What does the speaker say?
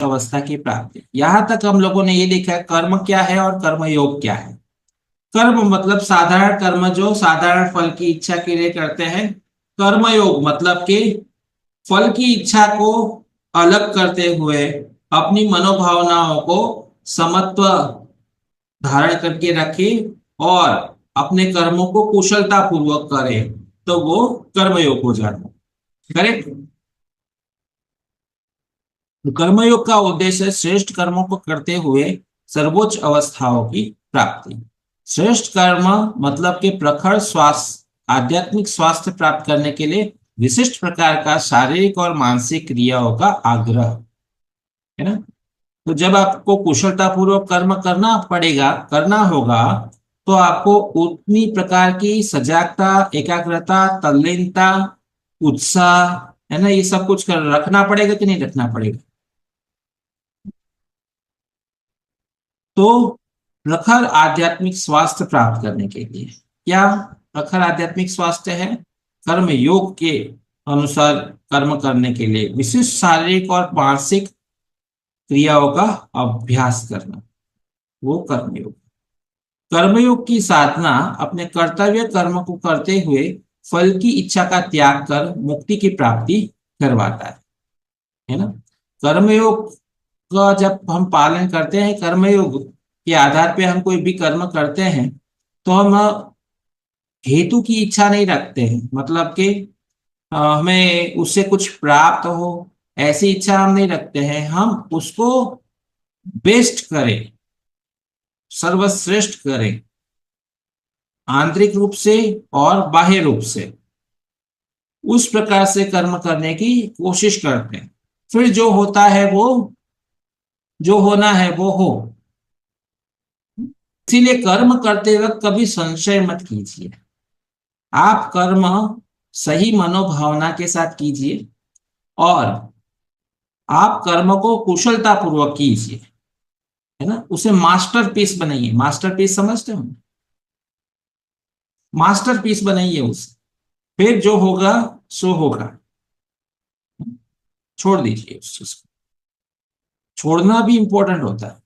अवस्था की प्राप्ति। यहां तक हम लोगों ने ये देखा है कर्म क्या है और कर्मयोग क्या है। कर्म मतलब साधारण कर्म जो साधारण फल की इच्छा के लिए करते हैं। कर्मयोग मतलब कि फल की इच्छा को अलग करते हुए अपनी मनोभावनाओं को समत्व धारण करके रखे और अपने कर्मों को कुशलता पूर्वक करे, तो वो कर्मयोग हो जाता है। करेक्ट। तो कर्मयोग का उद्देश्य श्रेष्ठ कर्मों को करते हुए सर्वोच्च अवस्थाओं की प्राप्ति। श्रेष्ठ कर्म मतलब कि प्रखर स्वास्थ्य आध्यात्मिक स्वास्थ्य प्राप्त करने के लिए विशिष्ट प्रकार का शारीरिक और मानसिक क्रियाओं का आग्रह है ना। तो जब आपको कुशलता पूर्वक कर्म करना पड़ेगा करना होगा, तो आपको उतनी प्रकार की सजागता, एकाग्रता, तल्लीनता, उत्साह, है ना, ये सब कुछ कर रखना पड़ेगा कि नहीं रखना पड़ेगा। तो प्रखर आध्यात्मिक स्वास्थ्य प्राप्त करने के लिए क्या प्रखर आध्यात्मिक स्वास्थ्य है? कर्म योग के अनुसार कर्म करने के लिए विशिष्ट शारीरिक और मानसिक क्रियाओं का अभ्यास करना, वो कर्मयोग। कर्मयोग की साधना अपने कर्तव्य कर्म को करते हुए फल की इच्छा का त्याग कर मुक्ति की प्राप्ति करवाता है ना। कर्मयोग का जब हम पालन करते हैं, कर्मयोग के आधार पे हम कोई भी कर्म करते हैं, तो हम हेतु की इच्छा नहीं रखते हैं, मतलब कि हमें उससे कुछ प्राप्त हो ऐसी इच्छा हम नहीं रखते हैं। हम उसको बेस्ट करें, सर्वश्रेष्ठ करें, आंतरिक रूप से और बाह्य रूप से उस प्रकार से कर्म करने की कोशिश करते हैं। फिर जो होता है वो, जो होना है वो हो। इसीलिए कर्म करते वक्त कभी संशय मत कीजिए। आप कर्म सही मनोभावना के साथ कीजिए और आप कर्म को कुशलता पूर्वक कीजिए, है ना। उसे मास्टरपीस बनाइए। मास्टरपीस समझते हो? मास्टरपीस बनाइए उसे। फिर जो होगा सो होगा, छोड़ दीजिए उस चीज को। छोड़ना भी इंपॉर्टेंट होता है।